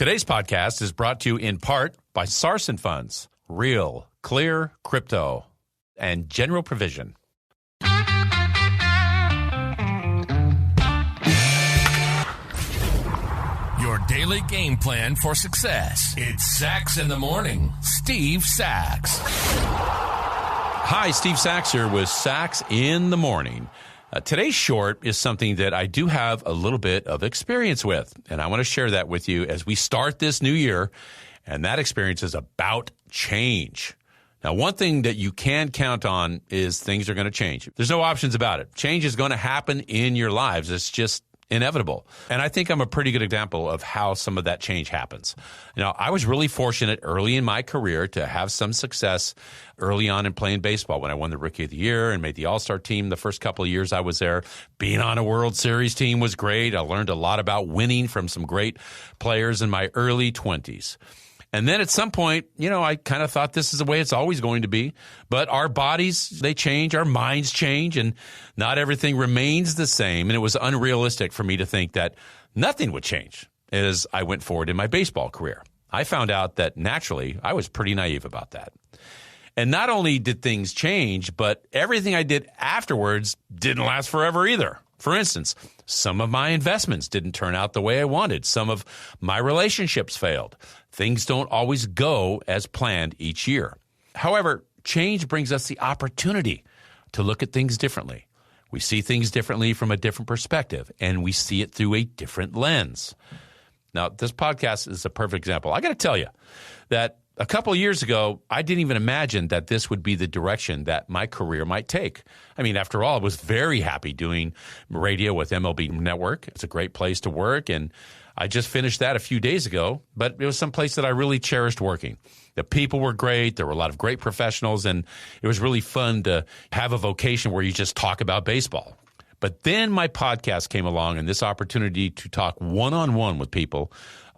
Today's podcast is brought to you in part by Sarson Funds, Real, Clear, Crypto, and General Provision. Your daily game plan for success. It's Sachs in the Morning. Steve Sachs. Hi, Steve Sachs here with Sachs in the Morning. Today's short is something that I do have a little bit of experience with, and I want to share that with you as we start this new year, and that experience is about change. Now, one thing that you can count on is things are going to change. There's no options about it. Change is going to happen in your lives. It's just inevitable. And I think I'm a pretty good example of how some of that change happens. Now, I was really fortunate early in my career to have some success early on in playing baseball when I won the Rookie of the Year and made the All-Star team the first couple of years I was there. Being on a World Series team was great. I learned a lot about winning from some great players in my early 20s. And then at some point, I kind of thought this is the way it's always going to be. But our bodies, they change, our minds change, and not everything remains the same. And it was unrealistic for me to think that nothing would change as I went forward in my baseball career. I found out that naturally, I was pretty naive about that. And not only did things change, but everything I did afterwards didn't last forever either. For instance, some of my investments didn't turn out the way I wanted. Some of my relationships failed. Things don't always go as planned each year. However, change brings us the opportunity to look at things differently. We see things differently from a different perspective, and we see it through a different lens. Now, this podcast is a perfect example. I got to tell you that a couple of years ago, I didn't even imagine that this would be the direction that my career might take. I mean, after all, I was very happy doing radio with MLB Network. It's a great place to work, and I just finished that a few days ago, but it was some place that I really cherished working. The people were great. There were a lot of great professionals, and it was really fun to have a vocation where you just talk about baseball. But then my podcast came along, and this opportunity to talk one-on-one with people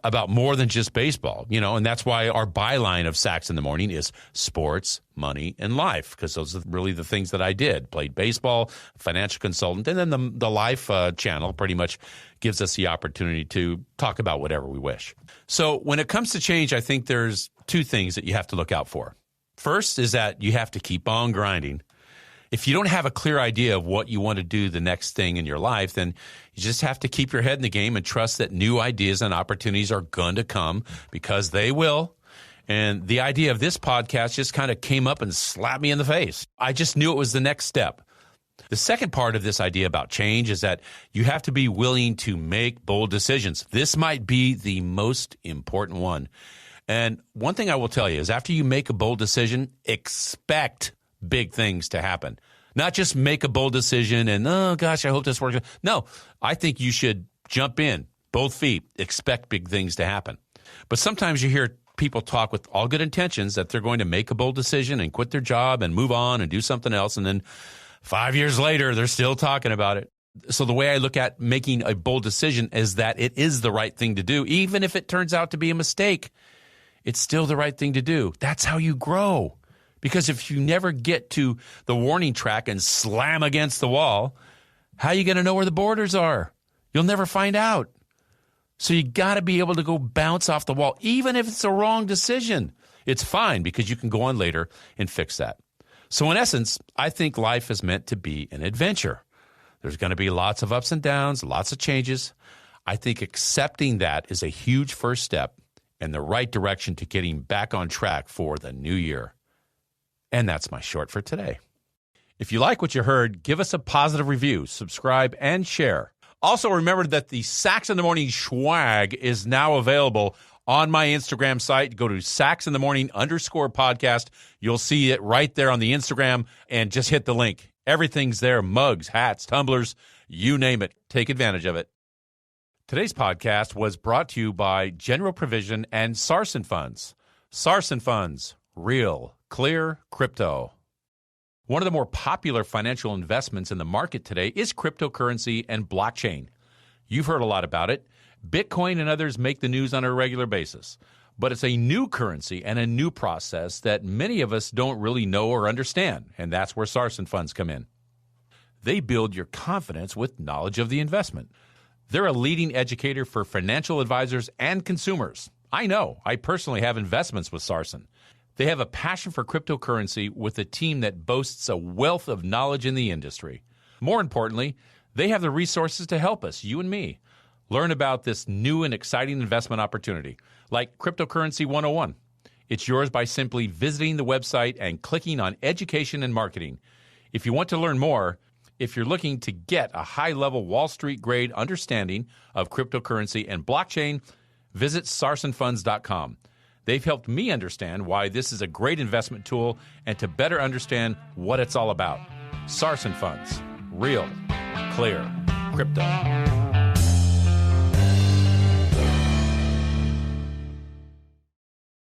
about more than just baseball, and that's why our byline of Sachs in the Morning is sports, money, and life, because those are really the things that I did. Played baseball, financial consultant, and then the life channel pretty much gives us the opportunity to talk about whatever we wish. So when it comes to change, I think there's two things that you have to look out for. First is that you have to keep on grinding. If you don't have a clear idea of what you want to do the next thing in your life, then you just have to keep your head in the game and trust that new ideas and opportunities are going to come, because they will. And the idea of this podcast just kind of came up and slapped me in the face. I just knew it was the next step. The second part of this idea about change is that you have to be willing to make bold decisions. This might be the most important one. And one thing I will tell you is after you make a bold decision, expect big things to happen. Not just make a bold decision and, oh gosh, I hope this works. No, I think you should jump in, both feet, expect big things to happen. But sometimes you hear people talk with all good intentions that they're going to make a bold decision and quit their job and move on and do something else. And then 5 years later, they're still talking about it. So the way I look at making a bold decision is that it is the right thing to do. Even if it turns out to be a mistake, it's still the right thing to do. That's how you grow. Because if you never get to the warning track and slam against the wall, how are you going to know where the borders are? You'll never find out. So you got to be able to go bounce off the wall, even if it's a wrong decision. It's fine because you can go on later and fix that. So in essence, I think life is meant to be an adventure. There's going to be lots of ups and downs, lots of changes. I think accepting that is a huge first step and the right direction to getting back on track for the new year. And that's my short for today. If you like what you heard, give us a positive review, subscribe, and share. Also, remember that the Sachs in the Morning swag is now available on my Instagram site. Go to SachsInTheMorning_podcast. You'll see it right there on the Instagram, and just hit the link. Everything's there, mugs, hats, tumblers, you name it. Take advantage of it. Today's podcast was brought to you by General Provision and Sarson Funds. Sarson Funds, Real, Clear, Crypto. One of the more popular financial investments in the market today is cryptocurrency and blockchain. You've heard a lot about it. Bitcoin and others make the news on a regular basis. But it's a new currency and a new process that many of us don't really know or understand, and that's where Sarson Funds come in. They build your confidence with knowledge of the investment. They're a leading educator for financial advisors and consumers. I know. I personally have investments with Sarson. They have a passion for cryptocurrency with a team that boasts a wealth of knowledge in the industry. More importantly, they have the resources to help us, you and me, learn about this new and exciting investment opportunity, like Cryptocurrency 101. It's yours by simply visiting the website and clicking on Education and Marketing. If you want to learn more, if you're looking to get a high-level Wall Street grade understanding of cryptocurrency and blockchain, visit sarsonfunds.com. They've helped me understand why this is a great investment tool and to better understand what it's all about. Sarson Funds. Real, clear, crypto.